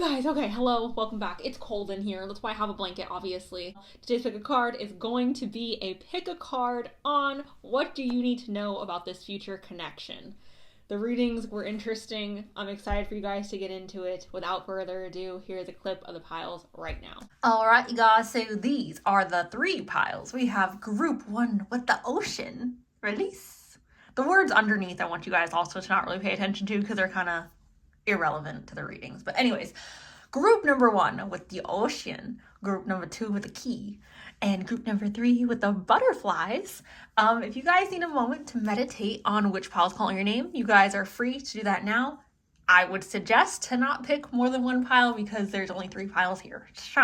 Guys, okay, hello, welcome back. It's cold in here. That's why I have a blanket, obviously. Today's pick a card is going to be a pick a card on what do you need to know about this future connection. The readings were interesting. I'm excited for you guys to get into it. Without further ado, here's a clip of the piles right now. Alright, you guys, so these are the three piles. We have group one with the ocean. Release. The words underneath I want you guys also to not really pay attention to because they're kind of irrelevant to the readings. But anyways, group number one with the ocean, group number two with the key, and group number three with the butterflies. If you guys need a moment to meditate on which pile's calling your name, you guys are free to do that now. I would suggest to not pick more than one pile because there's only three piles here. So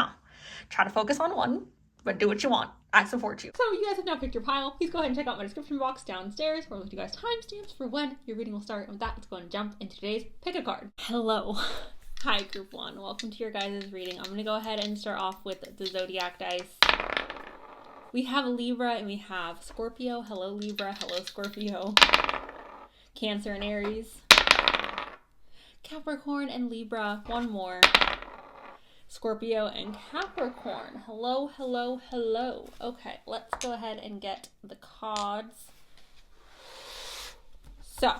try to focus on one, but do what you want. I support you. So you guys have now picked your pile. Please go ahead and check out my description box downstairs where I'll give you guys timestamps for when your reading will start. And with that, let's go and jump into today's pick a card. Hello. Hi, group one. Welcome to your guys' reading. I'm going to go ahead and start off with the zodiac dice. We have Libra and we have Scorpio. Hello, Libra. Hello, Scorpio. Cancer and Aries. Capricorn and Libra. One more. Scorpio and Capricorn. Hello, hello, hello. Okay, let's go ahead and get the cards. So,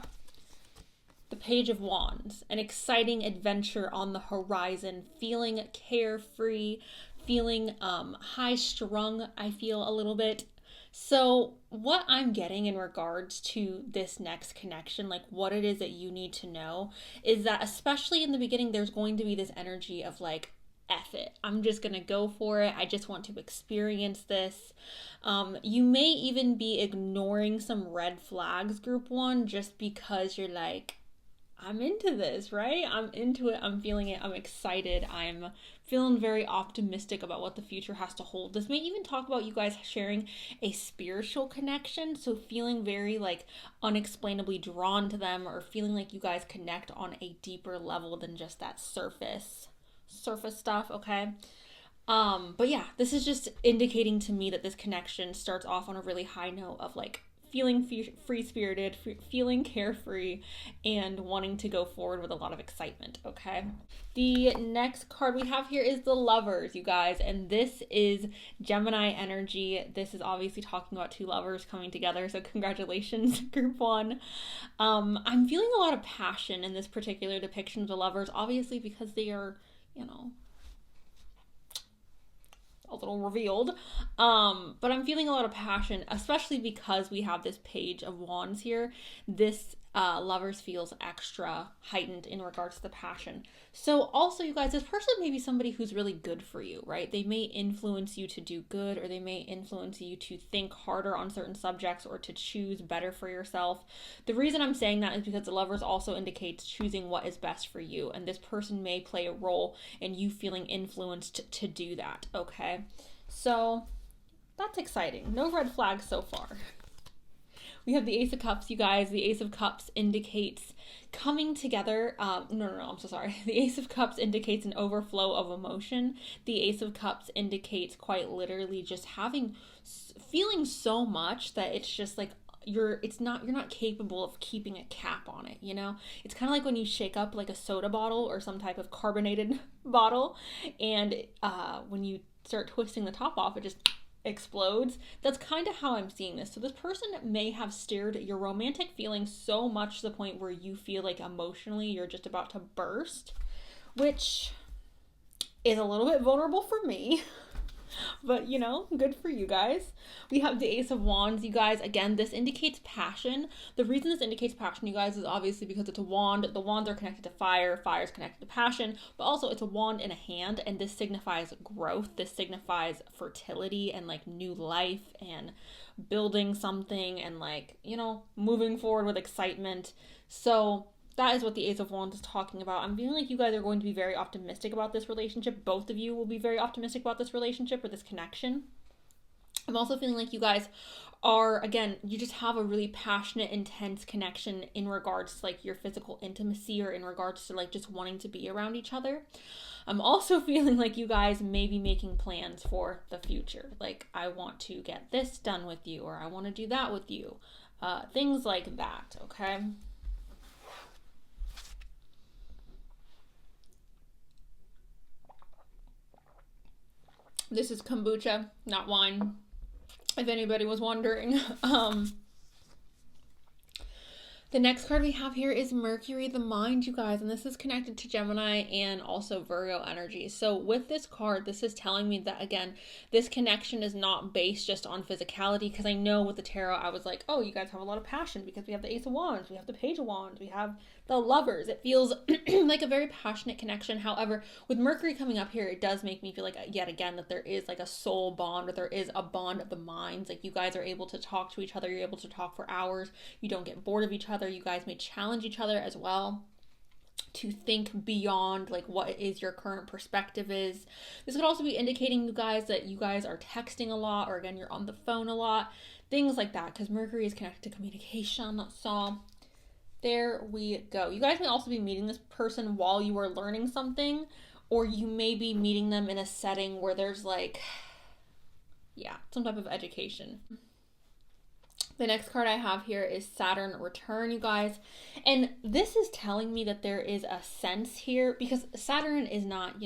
the Page of Wands. An exciting adventure on the horizon. Feeling carefree. Feeling high-strung, I feel a little bit. So what I'm getting in regards to this next connection, like what it is that you need to know, is that especially in the beginning, there's going to be this energy of like, F it. I'm just going to go for it. I just want to experience this. You may even be ignoring some red flags, group one, just because you're like, I'm into this, right? I'm into it. I'm feeling it. I'm excited. I'm feeling very optimistic about what the future has to hold. This may even talk about you guys sharing a spiritual connection. So feeling very like unexplainably drawn to them or feeling like you guys connect on a deeper level than just that surface stuff, okay? But yeah, this is just indicating to me that this connection starts off on a really high note of like feeling free-spirited, feeling carefree, and wanting to go forward with a lot of excitement, okay? The next card we have here is the Lovers, you guys, and this is Gemini energy. This is obviously talking about two lovers coming together, so congratulations, group one. I'm feeling a lot of passion in this particular depiction of the Lovers, obviously because they are, a little revealed, but I'm feeling a lot of passion, especially because we have this Page of Wands here. This Lovers feels extra heightened in regards to the passion. So also, you guys, this person may be somebody who's really good for you, right? They may influence you to do good, or they may influence you to think harder on certain subjects or to choose better for yourself. The reason I'm saying that is because the Lovers also indicates choosing what is best for you, and this person may play a role in you feeling influenced to do that, okay? So that's exciting. No red flags so far. We have the Ace of Cups, you guys. The Ace of Cups indicates coming together. I'm so sorry. The Ace of Cups indicates an overflow of emotion. The Ace of Cups indicates quite literally just feeling so much that it's just like you're not capable of keeping a cap on it, you know? It's kind of like when you shake up like a soda bottle or some type of carbonated bottle, and when you start twisting the top off, it just explodes. That's kind of how I'm seeing this. So this person may have stirred your romantic feelings so much to the point where you feel like emotionally you're just about to burst, which is a little bit vulnerable for me. But good for you guys. We have the Ace of Wands, you guys. Again, this indicates passion. The reason this indicates passion, you guys, is obviously because it's a wand. The wands are connected to fire. Fire is connected to passion. But also, it's a wand in a hand, and this signifies growth. This signifies fertility and like new life and building something and like, moving forward with excitement. So that is what the Ace of Wands is talking about. I'm feeling like you guys are going to be very optimistic about this relationship. Both of you will be very optimistic about this relationship or this connection. I'm also feeling like you guys are, again, you just have a really passionate, intense connection in regards to like your physical intimacy or in regards to like just wanting to be around each other. I'm also feeling like you guys may be making plans for the future. Like, I want to get this done with you, or I want to do that with you. Things like that, okay? This is kombucha, not wine, if anybody was wondering. The next card we have here is Mercury, the mind, you guys, and this is connected to Gemini and also Virgo energy. So with this card, this is telling me that, again, this connection is not based just on physicality, because I know with the tarot, I was like, oh, you guys have a lot of passion because we have the Ace of Wands, we have the Page of Wands, we have the Lovers. It feels like a very passionate connection. However, with Mercury coming up here, it does make me feel like, yet again, that there is like a soul bond, or there is a bond of the minds. Like, you guys are able to talk to each other. You're able to talk for hours. You don't get bored of each other. You guys may challenge each other as well to think beyond like what is your current perspective is. This could also be indicating, you guys, that you guys are texting a lot, or again, you're on the phone a lot, things like that, because Mercury is connected to communication. So there we go. You guys may also be meeting this person while you are learning something, or you may be meeting them in a setting where there's like, yeah, some type of education. The next card I have here is Saturn return, you guys. And this is telling me that there is a sense here, because Saturn is not,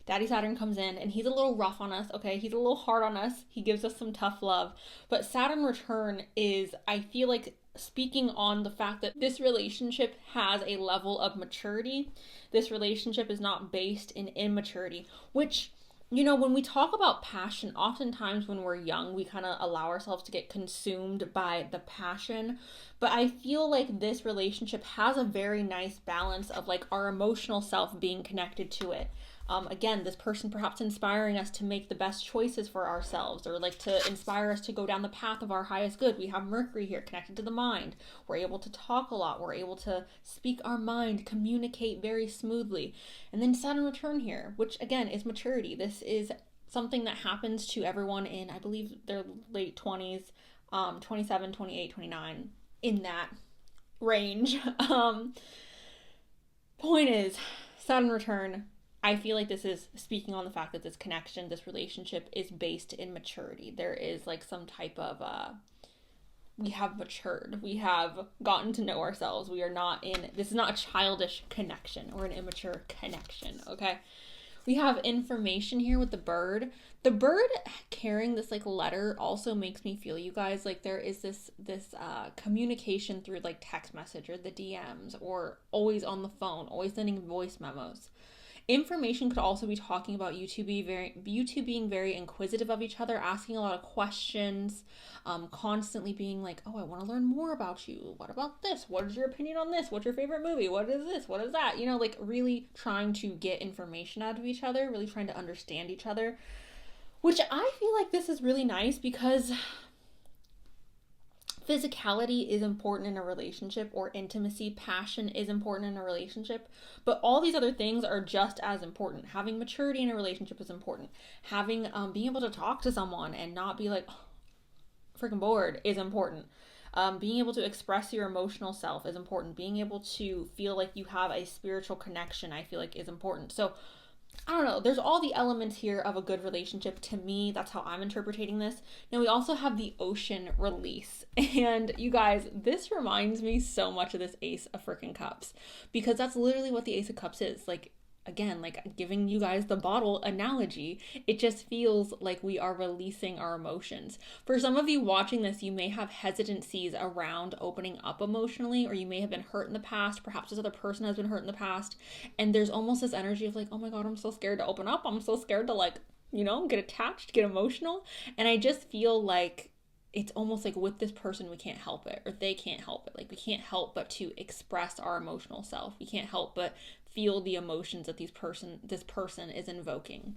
Daddy Saturn comes in and he's a little rough on us, okay? He's a little hard on us. He gives us some tough love. But Saturn return is, I feel like, speaking on the fact that this relationship has a level of maturity. This relationship is not based in immaturity, which, when we talk about passion, oftentimes when we're young, we kind of allow ourselves to get consumed by the passion. But I feel like this relationship has a very nice balance of like our emotional self being connected to it. Again, this person perhaps inspiring us to make the best choices for ourselves, or like to inspire us to go down the path of our highest good. We have Mercury here connected to the mind. We're able to talk a lot. We're able to speak our mind, communicate very smoothly. And then Saturn return here, which again is maturity. This is something that happens to everyone in, I believe, their late 20s, 27, 28, 29, in that range. Point is, Saturn return, I feel like this is speaking on the fact that this connection, this relationship is based in maturity. There is like some type of, we have matured. We have gotten to know ourselves. We are not in, this is not a childish connection or an immature connection, okay? We have information here with the bird. The bird carrying this like letter also makes me feel, you guys, like there is this communication through like text message or the DMs, or always on the phone, always sending voice memos. Information could also be talking about you two being very inquisitive of each other, asking a lot of questions, constantly being like, oh, I want to learn more about you. What about this? What is your opinion on this? What's your favorite movie? What is this? What is that? Like really trying to get information out of each other, really trying to understand each other, which I feel like this is really nice, because physicality is important in a relationship, or intimacy, passion is important in a relationship, but all these other things are just as important. Having maturity in a relationship is important. Having being able to talk to someone and not be like, oh, freaking bored, is important. Being able to express your emotional self is important. Being able to feel like you have a spiritual connection, I feel like, is important. So I don't know, there's all the elements here of a good relationship. To me, that's how I'm interpreting this. Now we also have the ocean release, and you guys, this reminds me so much of this Ace of freaking Cups, because that's literally what the Ace of Cups is. Like, again, like giving you guys the bottle analogy, it just feels like we are releasing our emotions. For some of you watching this, you may have hesitancies around opening up emotionally, or you may have been hurt in the past. Perhaps this other person has been hurt in the past, and there's almost this energy of like, oh my God, I'm so scared to open up. I'm so scared to like, get attached, get emotional. And I just feel like it's almost like with this person, we can't help it, or they can't help it. Like, we can't help but to express our emotional self. We can't help but feel the emotions that this person is invoking.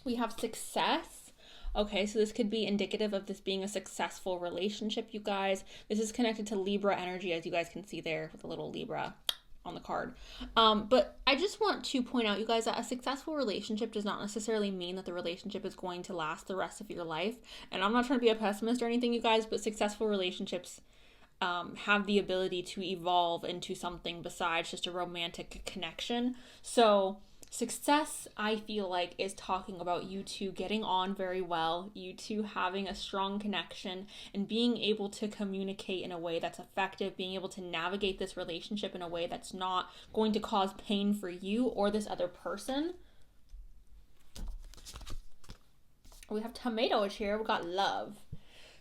We have success. Okay, so this could be indicative of this being a successful relationship, you guys. This is connected to Libra energy, as you guys can see there with a little Libra on the card. But I just want to point out, you guys, that a successful relationship does not necessarily mean that the relationship is going to last the rest of your life. And I'm not trying to be a pessimist or anything, you guys, but successful relationships have the ability to evolve into something besides just a romantic connection. So Success, I feel like, is talking about you two getting on very well, you two having a strong connection, and being able to communicate in a way that's effective, being able to navigate this relationship in a way that's not going to cause pain for you or this other person. We have tomatoes here. We got love.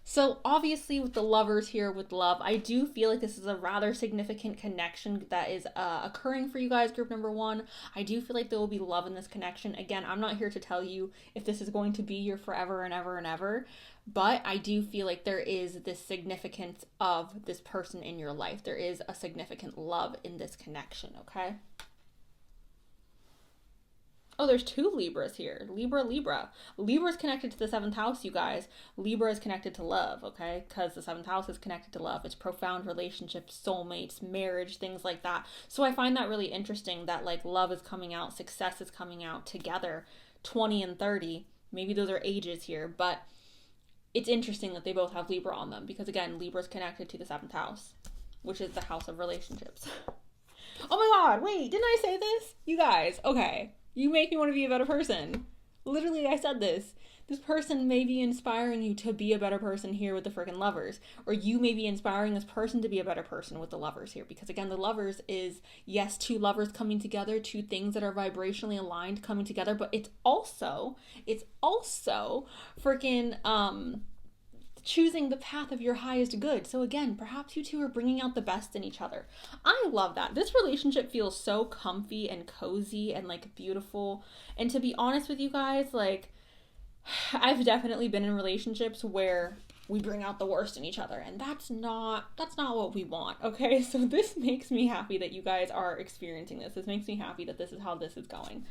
So obviously with the lovers here with love, I do feel like this is a rather significant connection that is occurring for you guys, group number 1. I do feel like there will be love in this connection. Again, I'm not here to tell you if this is going to be your forever and ever and ever, but I do feel like there is this significance of this person in your life. There is a significant love in this connection, okay? Oh, there's 2 Libras here. Libra. Libra is connected to the 7th house, you guys. Libra is connected to love, okay? Because the 7th house is connected to love. It's profound relationships, soulmates, marriage, things like that. So I find that really interesting that like love is coming out, success is coming out together, 20 and 30. Maybe those are ages here, but it's interesting that they both have Libra on them because again, Libra is connected to the 7th house, which is the house of relationships. Oh my God, wait, didn't I say this? You guys, okay. You make me want to be a better person. Literally, I said this. This person may be inspiring you to be a better person here with the freaking lovers. Or you may be inspiring this person to be a better person with the lovers here. Because again, the lovers is, yes, 2 lovers coming together, 2 things that are vibrationally aligned coming together. But it's also freaking, choosing the path of your highest good. So again, perhaps you two are bringing out the best in each other. I love that. This relationship feels so comfy and cozy and like beautiful. And to be honest with you guys, like I've definitely been in relationships where we bring out the worst in each other, and that's not what we want, okay? So this makes me happy that you guys are experiencing this. This makes me happy that this is how this is going.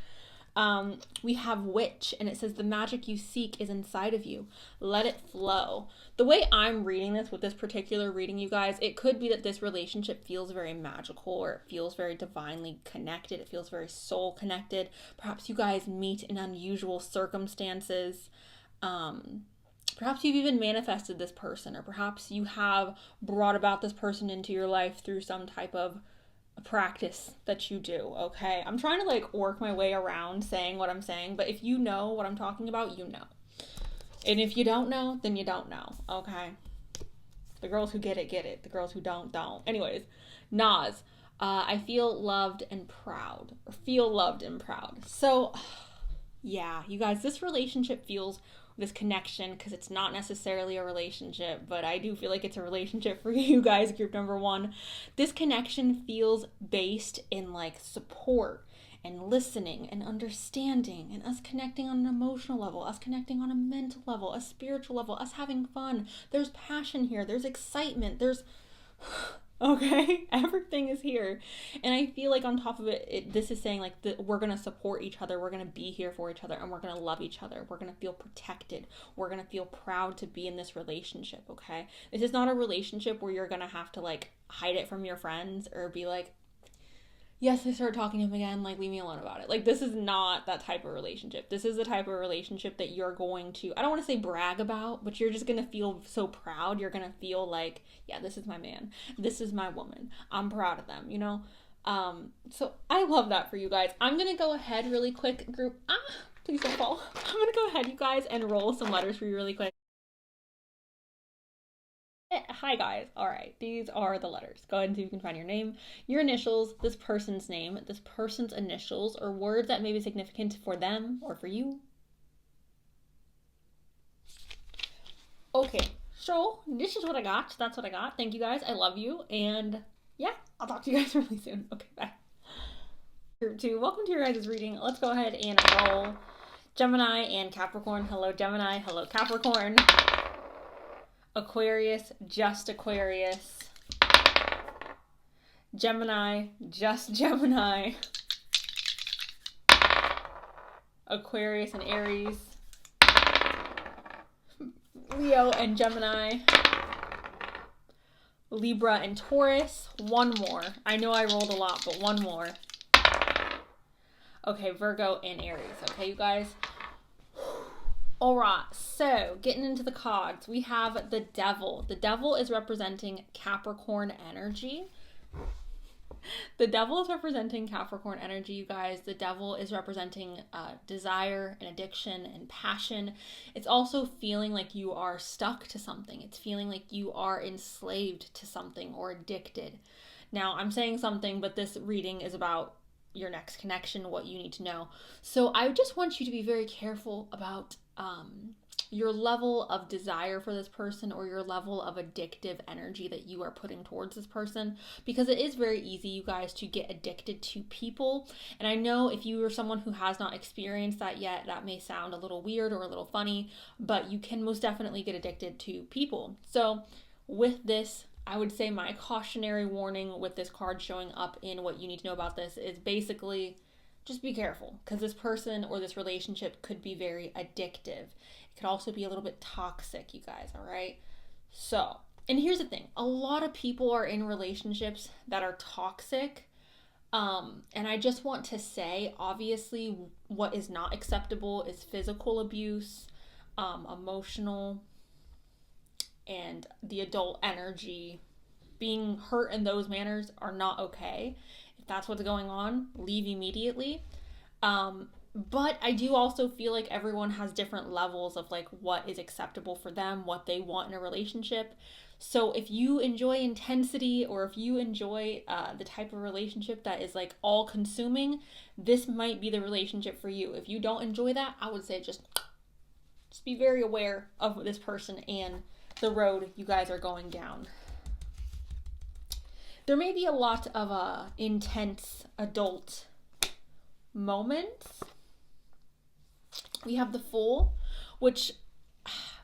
We have witch, and it says the magic you seek is inside of you. Let it flow. The way I'm reading this with this particular reading, you guys, it could be that this relationship feels very magical, or it feels very divinely connected. It feels very soul connected. Perhaps you guys meet in unusual circumstances. Perhaps you've even manifested this person, or perhaps you have brought about this person into your life through some type of practice that you do, okay? I'm trying to like work my way around saying what I'm saying, but if you know what I'm talking about, you know. And if you don't know, then you don't know, okay? The girls who get it. The girls who don't. Anyways, Nas, I feel loved and proud. So, yeah, you guys, this relationship feels this connection, because it's not necessarily a relationship, but I do feel like it's a relationship for you guys, group number 1. This connection feels based in like support and listening and understanding, and us connecting on an emotional level, us connecting on a mental level, a spiritual level, us having fun. There's passion here, there's excitement, there's okay, everything is here. And I feel like on top of it, this is saying like we're gonna support each other, we're gonna be here for each other, and we're gonna love each other, we're gonna feel protected, we're gonna feel proud to be in this relationship, okay? This is not a relationship where you're gonna have to like hide it from your friends or be like, yes, I started talking to him again, like leave me alone about it. Like this is not that type of relationship. This is the type of relationship that you're going to, I don't want to say brag about, but you're just going to feel so proud. You're going to feel like, yeah, this is my man. This is my woman. I'm proud of them, you know? So I love that for you guys. I'm going to go ahead really quick, group. Please don't fall. I'm going to go ahead, you guys, and roll some letters for you really quick. Hi guys. All right, these are the letters. Go ahead and see if you can find your name, your initials, this person's name, this person's initials, or words that may be significant for them or for you. Okay, so this is what I got. That's what I got. Thank you guys. I love you. And yeah, I'll talk to you guys really soon. Okay, bye. Group 2, welcome to your guys' reading. Let's go ahead and roll Gemini and Capricorn. Hello, Gemini. Hello, Capricorn. Aquarius, just Aquarius. Gemini, just Gemini. Aquarius and Aries. Leo and Gemini. Libra and Taurus. One more. I know I rolled a lot, but one more. Okay, Virgo and Aries. Okay, you guys? Alright, so getting into the cards, we have the Devil. The Devil is representing Capricorn energy. The devil is representing Capricorn energy, you guys. The devil is representing desire and addiction and passion. It's also feeling like you are stuck to something. It's feeling like you are enslaved to something or addicted. Now, I'm saying something, but this reading is about your next connection, what you need to know. So I just want you to be very careful about your level of desire for this person or your level of addictive energy that you are putting towards this person, because it is very easy, you guys, to get addicted to people. And I know if you are someone who has not experienced that yet, that may sound a little weird or a little funny, but you can most definitely get addicted to people. So with this, I would say my cautionary warning with this card showing up in what you need to know about this is basically just be careful, because this person or this relationship could be very addictive. It could also be a little bit toxic, you guys, all right? So, and here's the thing. A lot of people are in relationships that are toxic. And I just want to say, obviously, what is not acceptable is physical abuse, emotional, and the adult energy. Being hurt in those manners are not okay. If that's what's going on, leave immediately. But I do also feel like everyone has different levels of like what is acceptable for them, what they want in a relationship. So if you enjoy intensity, or if you enjoy the type of relationship that is like all consuming, this might be the relationship for you. If you don't enjoy that, I would say just be very aware of this person and the road you guys are going down. There may be a lot of intense adult moments. We have the Fool, which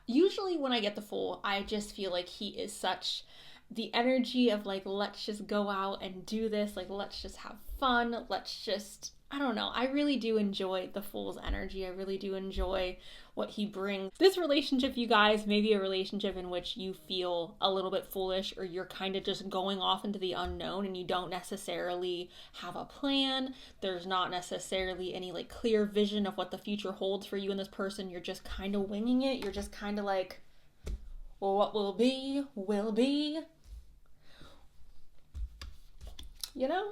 usually when I get the Fool, I just feel like he is such the energy of like, let's just go out and do this. Like, let's just have fun. Let's just, I don't know. I really do enjoy the Fool's energy. I really do enjoy what he brings. This relationship, you guys, may be a relationship in which you feel a little bit foolish, or you're kind of just going off into the unknown and you don't necessarily have a plan. There's not necessarily any like clear vision of what the future holds for you and this person. You're just kind of winging it. You're just kind of like, well, what will be, will be. You know?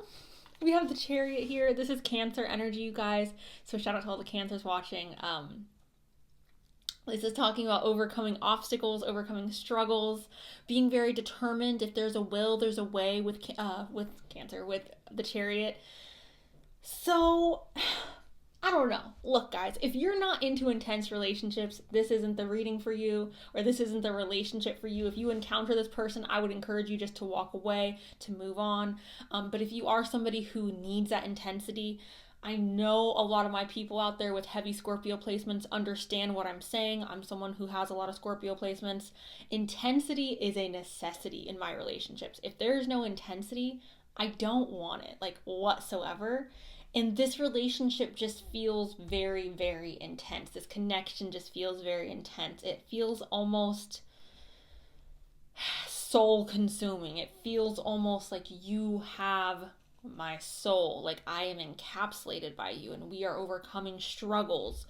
We have the Chariot here. This is Cancer energy, you guys. So shout out to all the Cancers watching. This is talking about overcoming obstacles, overcoming struggles, being very determined. If there's a will, there's a way with Cancer, with the Chariot. So, I don't know. Look, guys, if you're not into intense relationships, this isn't the reading for you, or this isn't the relationship for you. If you encounter this person, I would encourage you just to walk away, to move on. But if you are somebody who needs that intensity, I know a lot of my people out there with heavy Scorpio placements understand what I'm saying. I'm someone who has a lot of Scorpio placements. Intensity is a necessity in my relationships. If there's no intensity, I don't want it, like, whatsoever. And this relationship just feels very, very intense. This connection just feels very intense. It feels almost soul consuming. It feels almost like you have my soul, like I am encapsulated by you and we are overcoming struggles.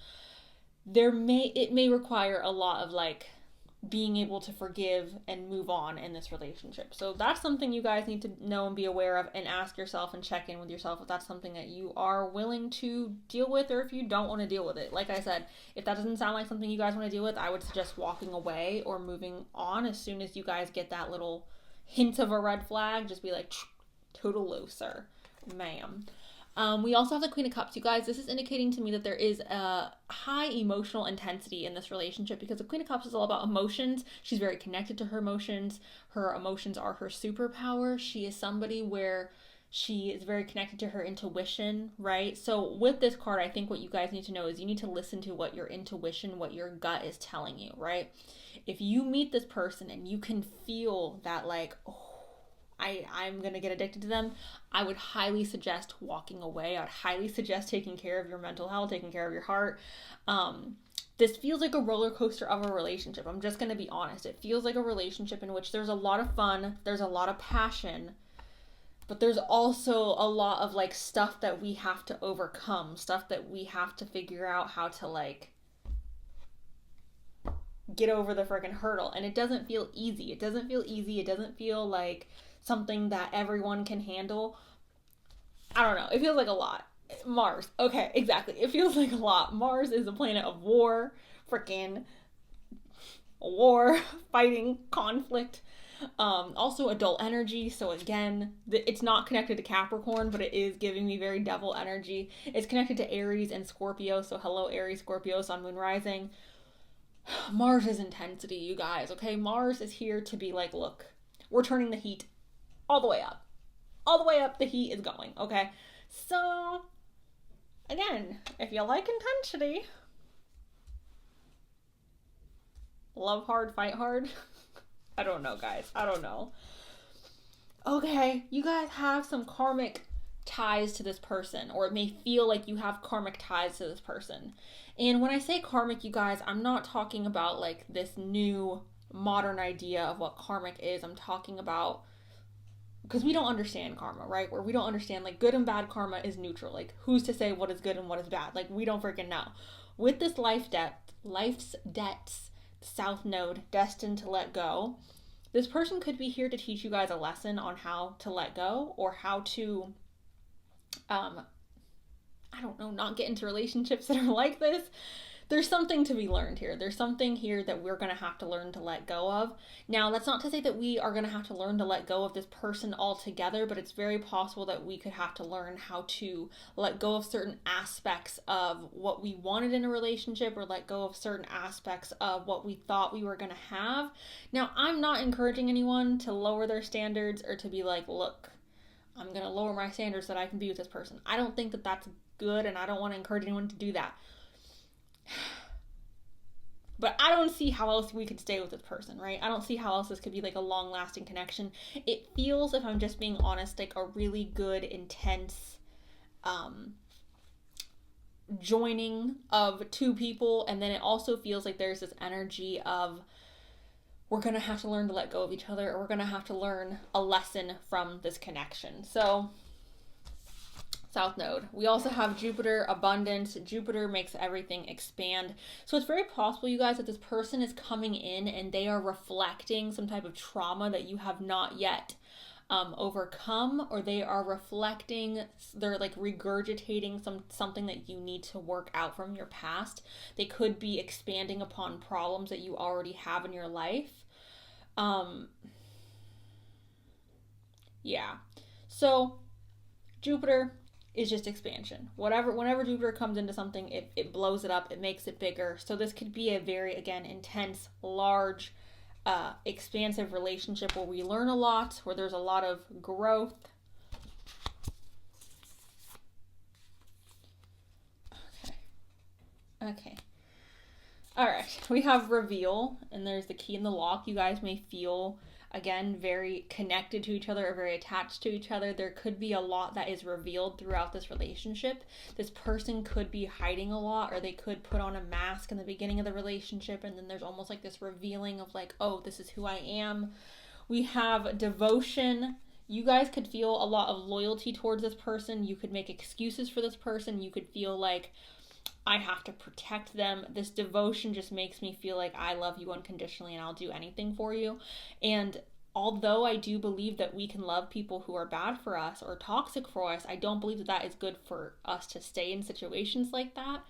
It may require a lot of like being able to forgive and move on in this relationship. So that's something you guys need to know and be aware of, and ask yourself and check in with yourself if that's something that you are willing to deal with, or if you don't want to deal with it. Like I said, if that doesn't sound like something you guys want to deal with, I would suggest walking away or moving on as soon as you guys get that little hint of a red flag. Just be like, total sir, ma'am. We also have the Queen of Cups, you guys. This is indicating to me that there is a high emotional intensity in this relationship, because the Queen of Cups is all about emotions. She's very connected to her emotions. Her emotions are her superpower. She is somebody where she is very connected to her intuition, right? So with this card, I think what you guys need to know is you need to listen to what your intuition, what your gut is telling you, right? If you meet this person and you can feel that like, oh, I'm going to get addicted to them, I would highly suggest walking away. I would highly suggest taking care of your mental health, taking care of your heart. This feels like a roller coaster of a relationship. I'm just going to be honest. It feels like a relationship in which there's a lot of fun, there's a lot of passion, but there's also a lot of like stuff that we have to overcome, stuff that we have to figure out how to like get over the freaking hurdle. And it doesn't feel easy. It doesn't feel easy. It doesn't feel like something that everyone can handle. I don't know. It feels like a lot. Mars. Okay, exactly. It feels like a lot. Mars is a planet of war, freaking war, fighting, conflict. Also adult energy. So again, it's not connected to Capricorn, but it is giving me very devil energy. It's connected to Aries and Scorpio. So hello, Aries, Scorpio, Sun, Moon, Rising. Mars is intensity, you guys. Okay, Mars is here to be like, look, we're turning the heat all the way up. All the way up, the heat is going. Okay, so again, if you like intensity, love hard, fight hard. I don't know, guys. I don't know. Okay, you guys have some karmic ties to this person, or it may feel like you have karmic ties to this person. And when I say karmic, you guys, I'm not talking about like this new modern idea of what karmic is. I'm talking about because we don't understand karma, right? Where we don't understand like good and bad karma is neutral. Like who's to say what is good and what is bad? Like we don't freaking know. With this life's debts, the South Node destined to let go. This person could be here to teach you guys a lesson on how to let go or how to I don't know, not get into relationships that are like this. There's something to be learned here. There's something here that we're going to have to learn to let go of. Now, that's not to say that we are going to have to learn to let go of this person altogether, but it's very possible that we could have to learn how to let go of certain aspects of what we wanted in a relationship or let go of certain aspects of what we thought we were going to have. Now, I'm not encouraging anyone to lower their standards or to be like, look, I'm going to lower my standards so that I can be with this person. I don't think that that's good, and I don't want to encourage anyone to do that. But I don't see how else we could stay with this person, right? I don't see how else this could be like a long-lasting connection. It feels, if I'm just being honest, like a really good, intense joining of two people. And then it also feels like there's this energy of we're going to have to learn to let go of each other, or we're going to have to learn a lesson from this connection. So South Node. We also have Jupiter, abundance. Jupiter makes everything expand. So it's very possible, you guys, that this person is coming in and they are reflecting some type of trauma that you have not yet overcome, or they are reflecting, they're like regurgitating something that you need to work out from your past. They could be expanding upon problems that you already have in your life. Yeah. So Jupiter is just expansion. Whenever Jupiter comes into something, it blows it up, it makes it bigger. So this could be a very, again, intense, large, expansive relationship where we learn a lot, where there's a lot of growth. Okay. All right. We have reveal, and there's the key in the lock. You guys may feel, again, very connected to each other or very attached to each other. There could be a lot that is revealed throughout this relationship. This person could be hiding a lot, or they could put on a mask in the beginning of the relationship, and then there's almost like this revealing of like, oh, this is who I am. We have devotion. You guys could feel a lot of loyalty towards this person. You could make excuses for this person. You could feel like, I have to protect them. This devotion just makes me feel like I love you unconditionally and I'll do anything for you. And although I do believe that we can love people who are bad for us or toxic for us, I don't believe that that is good for us to stay in situations like that.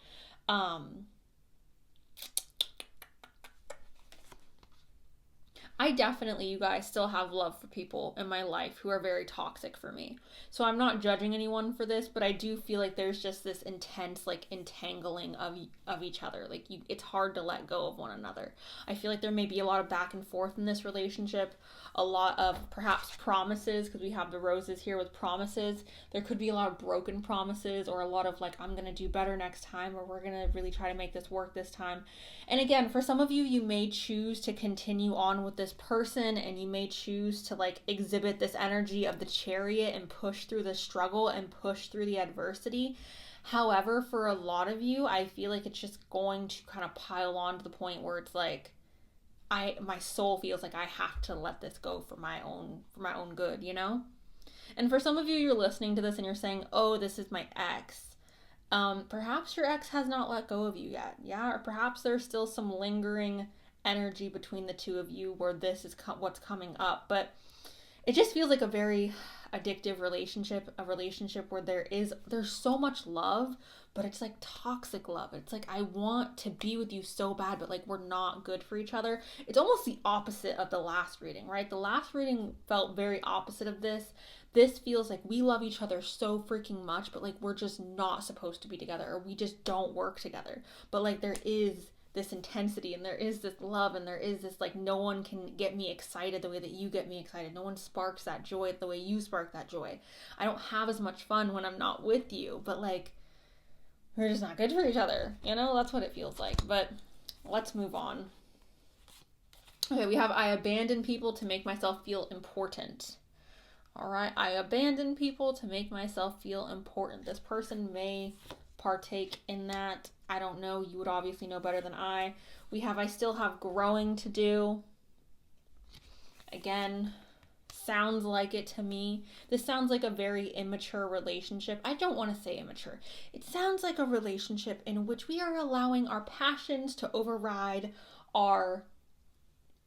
I definitely, you guys, still have love for people in my life who are very toxic for me. So I'm not judging anyone for this, but I do feel like there's just this intense, like, entangling of each other. Like, it's hard to let go of one another. I feel like there may be a lot of back and forth in this relationship, a lot of perhaps promises, because we have the roses here with promises. There could be a lot of broken promises, or a lot of, like, I'm going to do better next time, or we're going to really try to make this work this time. And again, for some of you, you may choose to continue on with this person, and you may choose to like exhibit this energy of the Chariot and push through the struggle and push through the adversity. However, for a lot of you, I feel like it's just going to kind of pile on to the point where it's like my soul feels like I have to let this go for my own good, you know? And for some of you, you're listening to this and you're saying, "Oh, this is my ex." Perhaps your ex has not let go of you yet, yeah? Or perhaps there's still some lingering energy between the two of you where this is what's coming up. But it just feels like a very, addictive relationship, a relationship where there's so much love, but it's like toxic love. It's like, I want to be with you so bad, but like we're not good for each other. It's almost the opposite of the last reading, right? The last reading felt very opposite of this. This feels like we love each other so freaking much, but like we're just not supposed to be together, or we just don't work together. But like there is this intensity, and there is this love, and there is this like, no one can get me excited the way that you get me excited. No one sparks that joy the way you spark that joy. I don't have as much fun when I'm not with you, but like we're just not good for each other. You know, that's what it feels like. But let's move on. Okay, we have, I abandon people to make myself feel important. All right, I abandon people to make myself feel important. This person may partake in that. I don't know. You would obviously know better than I. We have, I still have growing to do. Again, sounds like it to me. This sounds like a very immature relationship. I don't want to say immature. It sounds like a relationship in which we are allowing our passions to override our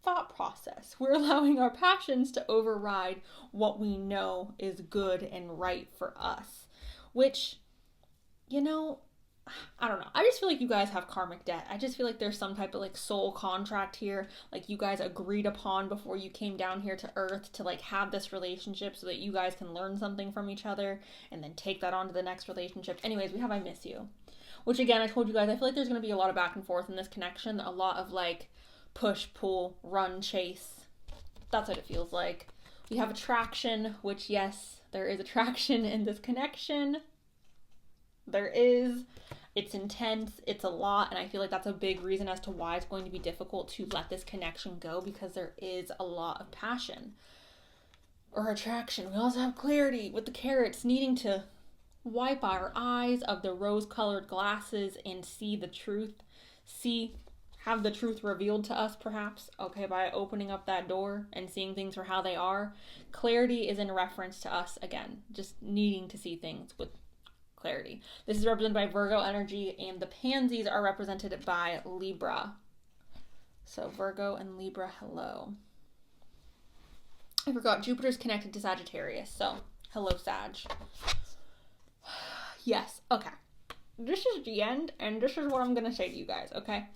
thought process. We're allowing our passions to override what we know is good and right for us, which, you know, I don't know. I just feel like you guys have karmic debt. I just feel like there's some type of like soul contract here. Like you guys agreed upon before you came down here to earth to like have this relationship so that you guys can learn something from each other and then take that on to the next relationship. Anyways, we have, I miss you. Which again, I told you guys, I feel like there's going to be a lot of back and forth in this connection. A lot of like push, pull, run, chase. That's what it feels like. We have attraction, which yes, there is attraction in this connection. There is. It's intense, it's a lot, and I feel like that's a big reason as to why it's going to be difficult to let this connection go, because there is a lot of passion or attraction. We also have clarity with the carrots, needing to wipe our eyes of the rose-colored glasses and see the truth. Have the truth revealed to us, perhaps, okay, by opening up that door and seeing things for how they are. Clarity is in reference to us, again, just needing to see things with clarity. This is represented by Virgo energy, and the pansies are represented by Libra. So Virgo and Libra, hello. I forgot Jupiter's connected to Sagittarius, so hello Sag. Yes, okay. This is the end, and this is what I'm gonna say to you guys, okay?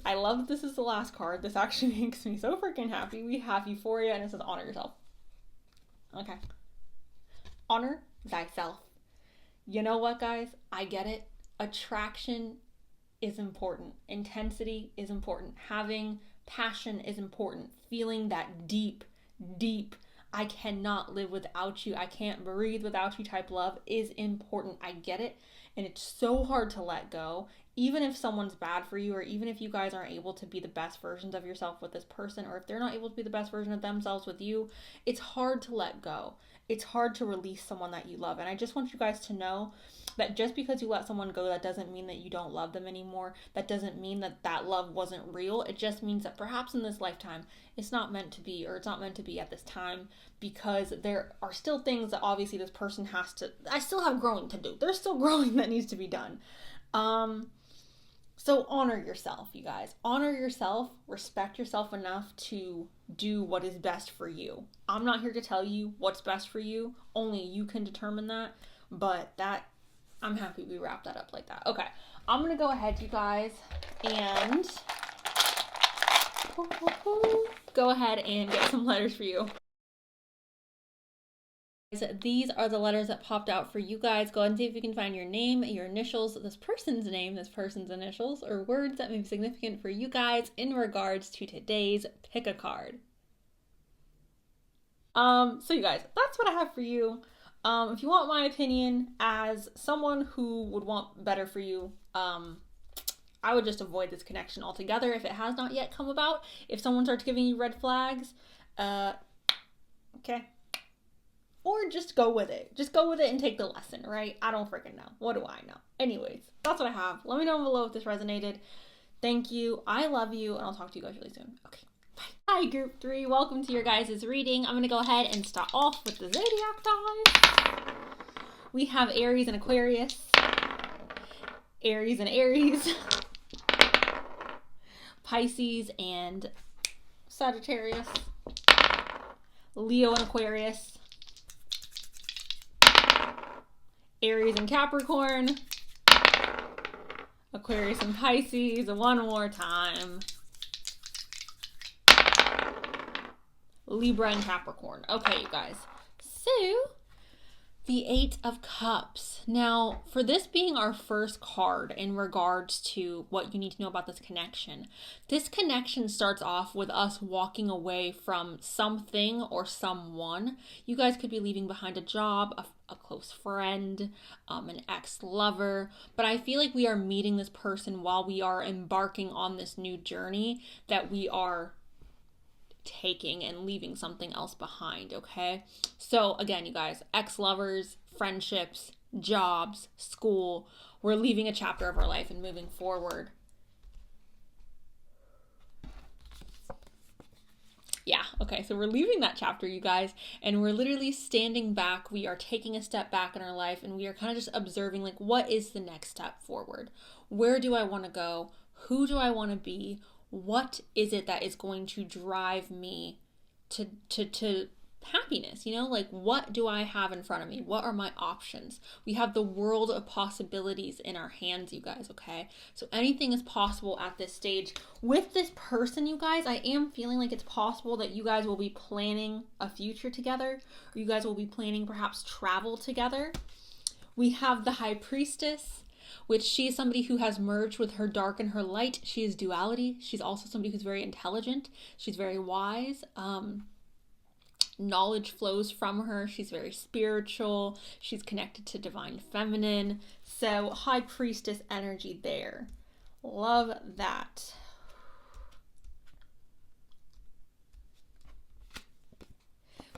I love that this is the last card. This actually makes me so freaking happy. We have Euphoria, and it says honor yourself. Okay. Honor thyself. You know what, guys? I get it. Attraction is important. Intensity is important. Having passion is important. Feeling that deep, I cannot live without you, I can't breathe without you type love is important. I get it. And it's so hard to let go. Even if someone's bad for you, or even if you guys aren't able to be the best versions of yourself with this person, or if they're not able to be the best version of themselves with you, it's hard to let go. It's hard to release someone that you love. And I just want you guys to know that just because you let someone go, that doesn't mean that you don't love them anymore. That doesn't mean that that love wasn't real. It just means that perhaps in this lifetime, it's not meant to be, or it's not meant to be at this time, because there are still things that obviously this person has to, I still have growing to do. There's still growing that needs to be done. So honor yourself, you guys. Honor yourself, respect yourself enough to do what is best for you. I'm not here to tell you what's best for you. Only you can determine that. But I'm happy we wrapped that up like that. Okay, I'm going to go ahead, you guys, and go ahead and get some letters for you. These are the letters that popped out for you guys. Go ahead and see if you can find your name, your initials, this person's name, this person's initials, or words that may be significant for you guys in regards to today's pick a card. So you guys, that's what I have for you. If you want my opinion as someone who would want better for you, I would just avoid this connection altogether if it has not yet come about. If someone starts giving you red flags, okay. Or just go with it. Just go with it and take the lesson, right? I don't freaking know. What do I know? Anyways, that's what I have. Let me know below if this resonated. Thank you. I love you, and I'll talk to you guys really soon. Okay, bye. Hi, Group 3. Welcome to your guys' reading. I'm going to go ahead and start off with the Zodiac dice. We have Aries and Aquarius. Aries and Aries. Pisces and Sagittarius. Leo and Aquarius. Aries and Capricorn. Aquarius and Pisces. One more time. Libra and Capricorn. Okay, you guys. So, the Eight of Cups. Now, for this being our first card in regards to what you need to know about this connection starts off with us walking away from something or someone. You guys could be leaving behind a job, a close friend, an ex-lover, but I feel like we are meeting this person while we are embarking on this new journey that we are taking and leaving something else behind, okay? So again, you guys, ex-lovers, friendships, jobs, school, we're leaving a chapter of our life and moving forward. Yeah, okay, so we're leaving that chapter, you guys, and we're literally standing back. We are taking a step back in our life, and we are kind of just observing, like, what is the next step forward? Where do I want to go? Who do I want to be? What is it that is going to drive me to happiness? You know, like, what do I have in front of me? What are my options? We have the world of possibilities in our hands, you guys, okay? So anything is possible at this stage. With this person, you guys, I am feeling like it's possible that you guys will be planning a future together, or you guys will be planning perhaps travel together. We have the High Priestess, which she is somebody who has merged with her dark and her light. She is duality. She's also somebody who's very intelligent. She's very wise. Knowledge flows from her. She's very spiritual. She's connected to divine feminine. So High Priestess energy there. Love that.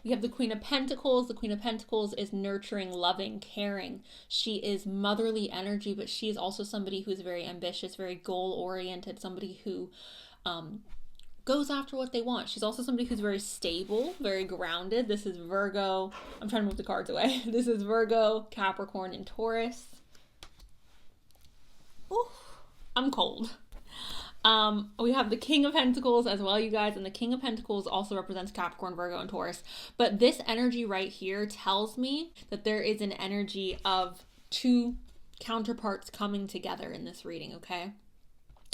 We have the Queen of Pentacles. The Queen of Pentacles is nurturing, loving, caring. She is motherly energy, but she is also somebody who's very ambitious, very goal-oriented, somebody who goes after what they want. She's also somebody who's very stable, very grounded. This is Virgo. I'm trying to move the cards away. This is Virgo, Capricorn, and Taurus. Ooh, I'm cold. We have the King of Pentacles as well, you guys, and the King of Pentacles also represents Capricorn, Virgo, and Taurus. But this energy right here tells me that there is an energy of two counterparts coming together in this reading, okay?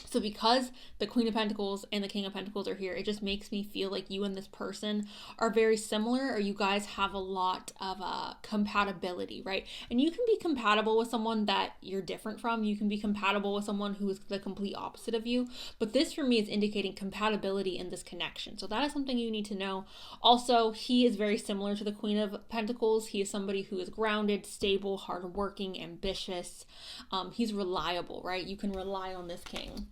So because the Queen of Pentacles and the King of Pentacles are here, it just makes me feel like you and this person are very similar, or you guys have a lot of compatibility, right? And you can be compatible with someone that you're different from. You can be compatible with someone who is the complete opposite of you. But this for me is indicating compatibility in this connection. So that is something you need to know. Also, he is very similar to the Queen of Pentacles. He is somebody who is grounded, stable, hardworking, ambitious. He's reliable, right? You can rely on this king.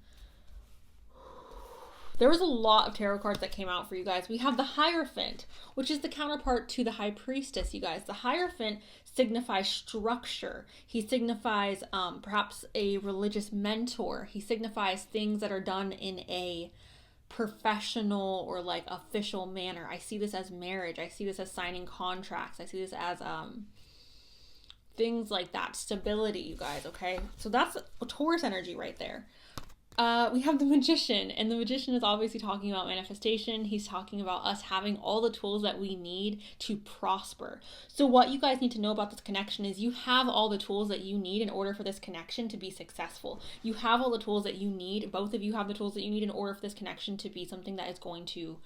There was a lot of tarot cards that came out for you guys. We have the Hierophant, which is the counterpart to the High Priestess, you guys. The Hierophant signifies structure. He signifies perhaps a religious mentor. He signifies things that are done in a professional or like official manner. I see this as marriage. I see this as signing contracts. I see this as things like that. Stability, you guys, okay? So that's a Taurus energy right there. We have the Magician, and the Magician is obviously talking about manifestation. He's talking about us having all the tools that we need to prosper. So what you guys need to know about this connection is you have all the tools that you need in order for this connection to be successful. You have all the tools that you need. Both of you have the tools that you need in order for this connection to be something that is going to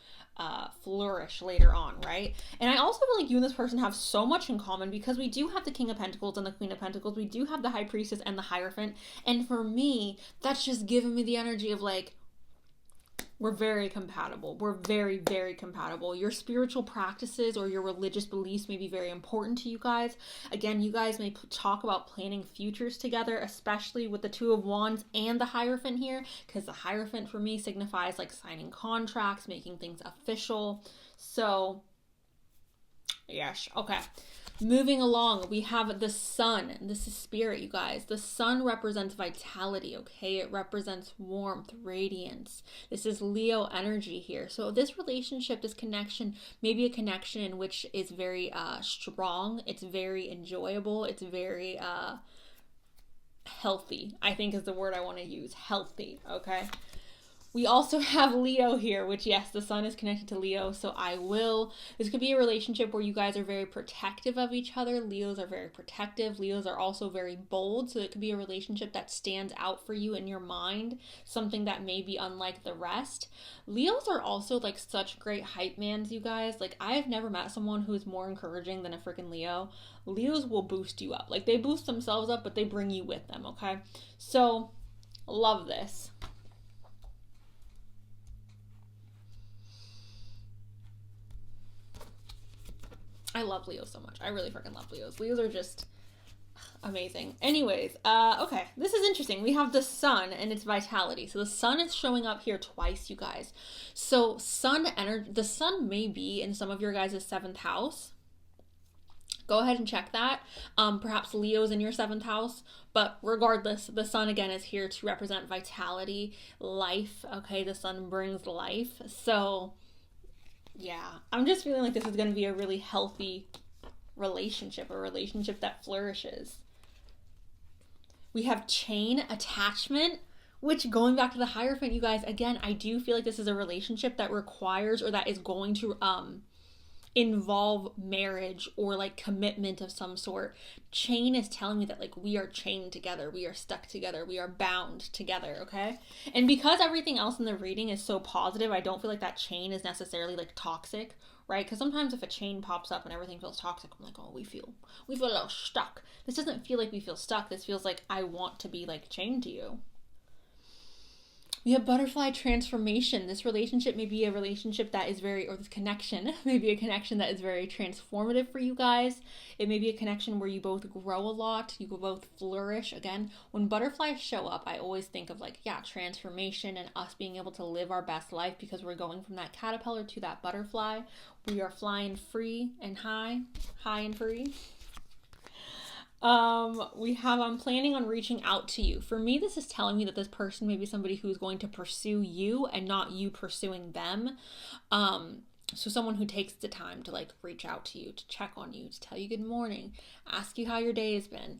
flourish later on, right? And I also feel like you and this person have so much in common because we do have the King of Pentacles and the Queen of Pentacles. We do have the High Priestess and the Hierophant. And for me, that's just given me the energy of like, we're very compatible. We're very, very compatible. Your spiritual practices or your religious beliefs may be very important to you guys. Again, you guys may talk about planning futures together, especially with the Two of Wands and the Hierophant here, because the Hierophant for me signifies like signing contracts, making things official. So, yes, okay. Moving along, we have the Sun. This is spirit, you guys. The Sun represents vitality, okay? It represents warmth, radiance. This is Leo energy here. So this relationship, this connection, may be a connection in which is very strong. It's very enjoyable. It's very healthy, I think is the word I want to use. Healthy, okay? We also have Leo here, which, yes, the sun is connected to Leo, so this could be a relationship where you guys are very protective of each other. Leos are very protective. Leos are also very bold, so it could be a relationship that stands out for you in your mind, something that may be unlike the rest. Leos are also like such great hype mans, you guys. Like, I have never met someone who is more encouraging than a freaking Leo. Leos will boost you up. Like, they boost themselves up, but they bring you with them, okay? So, love this. I love Leos so much. I really freaking love Leos. Leos are just amazing. Anyways, okay, this is interesting. We have the sun and its vitality. So the sun is showing up here twice, you guys. So sun energy, the sun may be in some of your guys' 7th house. Go ahead and check that. Perhaps Leo's in your 7th house, but regardless, the sun again is here to represent vitality, life. Okay, the sun brings life. So yeah, I'm just feeling like this is going to be a really healthy relationship, a relationship that flourishes. We have chain attachment, which, going back to the Hierophant, you guys, again, I do feel like this is a relationship that requires, or that is going to involve marriage or like commitment of some sort. Chain is telling me that like we are chained together, we are stuck together, we are bound together, okay? And because everything else in the reading is so positive, I don't feel like that chain is necessarily like toxic, right? Because sometimes if a chain pops up and everything feels toxic, I'm like, oh, we feel a little stuck. This doesn't feel like we feel stuck. This feels like I want to be like chained to you. We have butterfly transformation. This relationship may be a relationship that is very, or this connection may be a connection that is very transformative for you guys. It may be a connection where you both grow a lot, you both flourish. Again, when butterflies show up, I always think of like, yeah, transformation and us being able to live our best life because we're going from that caterpillar to that butterfly. We are flying free and high and free. We have, I'm planning on reaching out to you. For me, this is telling me that this person may be somebody who's going to pursue you and not you pursuing them. So someone who takes the time to like reach out to you, to check on you, to tell you good morning, ask you how your day has been.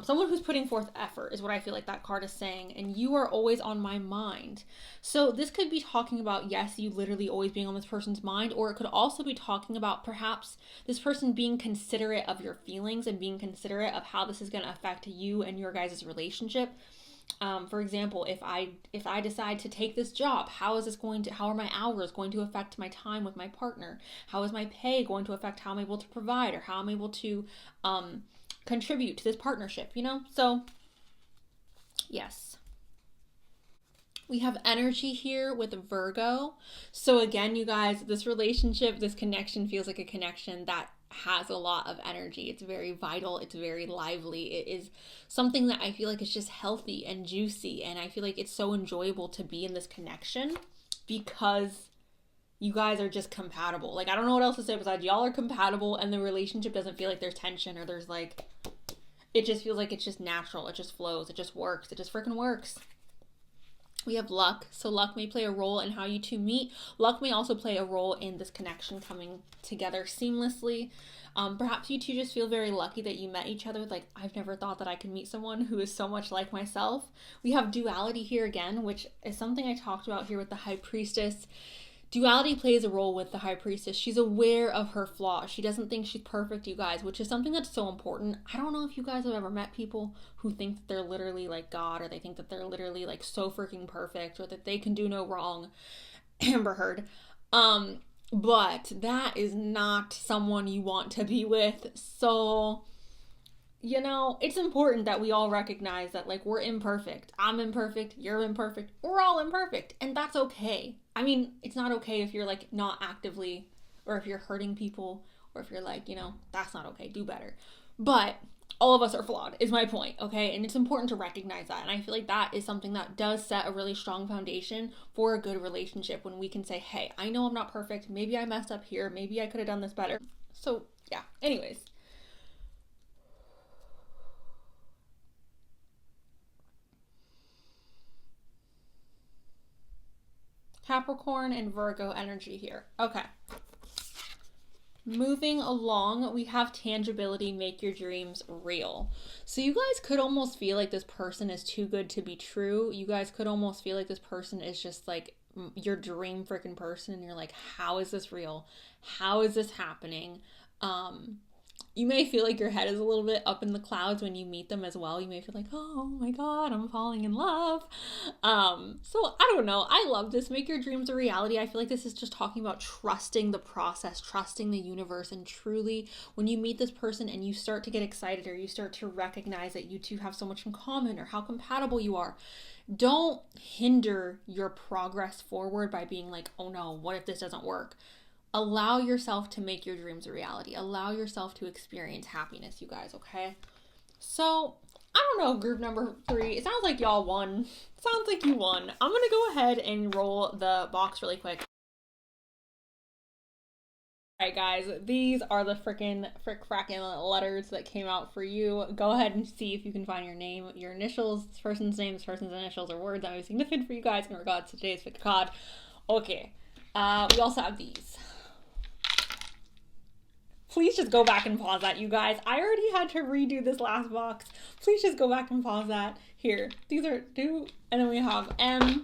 Someone who's putting forth effort is what I feel like that card is saying, and you are always on my mind. So this could be talking about, yes, you literally always being on this person's mind, or it could also be talking about perhaps this person being considerate of your feelings and being considerate of how this is going to affect you and your guys' relationship. For example, if I decide to take this job, how are my hours going to affect my time with my partner? How is my pay going to affect how I'm able to provide, or how I'm able to contribute to this partnership, you know? So yes, we have energy here with Virgo. So again, you guys, this relationship, this connection feels like a connection that has a lot of energy. It's very vital, it's very lively. It is something that I feel like is just healthy and juicy, and I feel like it's so enjoyable to be in this connection because you guys are just compatible. Like, I don't know what else to say besides y'all are compatible, and the relationship doesn't feel like there's tension or there's like, it just feels like it's just natural. It just flows. It just works. It just freaking works. We have luck. So luck may play a role in how you two meet. Luck may also play a role in this connection coming together seamlessly. Perhaps you two just feel very lucky that you met each other. Like, I've never thought that I could meet someone who is so much like myself. We have duality here again, which is something I talked about here with the High Priestess. Duality plays a role with the High Priestess. She's aware of her flaws. She doesn't think she's perfect, you guys, which is something that's so important. I don't know if you guys have ever met people who think that they're literally like God, or they think that they're literally like so freaking perfect, or that they can do no wrong. Amber Heard. But that is not someone you want to be with. So, you know, it's important that we all recognize that, like, we're imperfect. I'm imperfect. You're imperfect. We're all imperfect. And that's okay. I mean, it's not okay if you're, like, not actively, or if you're hurting people, or if you're like, you know, that's not okay. Do better. But all of us are flawed, is my point, okay? And it's important to recognize that. And I feel like that is something that does set a really strong foundation for a good relationship, when we can say, hey, I know I'm not perfect. Maybe I messed up here. Maybe I could have done this better. So, yeah. Anyways. Capricorn and Virgo energy here. Okay. Moving along, we have tangibility, make your dreams real. So you guys could almost feel like this person is too good to be true. You guys could almost feel like this person is just like your dream freaking person, and you're like, how is this real? How is this happening? You may feel like your head is a little bit up in the clouds when you meet them as well. You may feel like, oh my god, I'm falling in love. So I don't know. I love this. Make your dreams a reality. I feel like this is just talking about trusting the process, trusting the universe, and truly when you meet this person and you start to get excited, or you start to recognize that you two have so much in common, or how compatible you are, don't hinder your progress forward by being like, oh no, what if this doesn't work? Allow yourself to make your dreams a reality. Allow yourself to experience happiness, you guys, okay? So, I don't know, group number 3. It sounds like y'all won. Sounds like you won. I'm gonna go ahead and roll the box really quick. Alright guys, these are the frackin' letters that came out for you. Go ahead and see if you can find your name, your initials, this person's name, this person's initials, or words that may be significant for you guys in regards to today's pick card. Okay, we also have these. Please just go back and pause that, you guys. I already had to redo this last box. Please just go back and pause that. Here, these are two, and then we have M-U-E-U-T.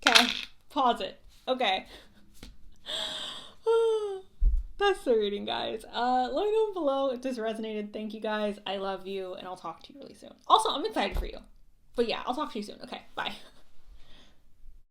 Okay, pause it. Okay. That's the reading, guys. Let me know below if this resonated. Thank you, guys. I love you, and I'll talk to you really soon. Also, I'm excited for you. But yeah, I'll talk to you soon. Okay, bye.